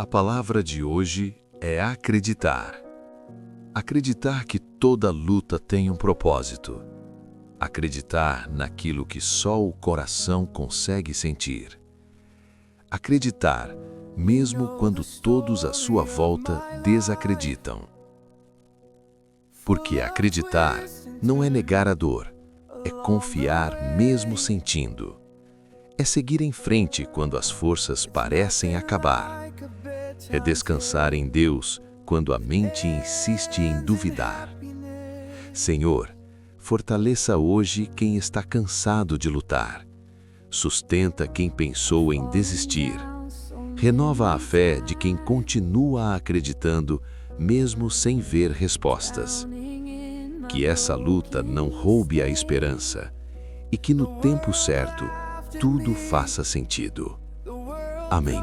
A palavra de hoje é acreditar. Acreditar que toda luta tem um propósito. Acreditar naquilo que só o coração consegue sentir. Acreditar, mesmo quando todos à sua volta desacreditam. Porque acreditar não é negar a dor, é confiar mesmo sentindo. É seguir em frente quando as forças parecem acabar. É descansar em Deus quando a mente insiste em duvidar. Senhor, fortaleça hoje quem está cansado de lutar. Sustenta quem pensou em desistir. Renova a fé de quem continua acreditando, mesmo sem ver respostas. Que essa luta não roube a esperança e que no tempo certo tudo faça sentido. Amém.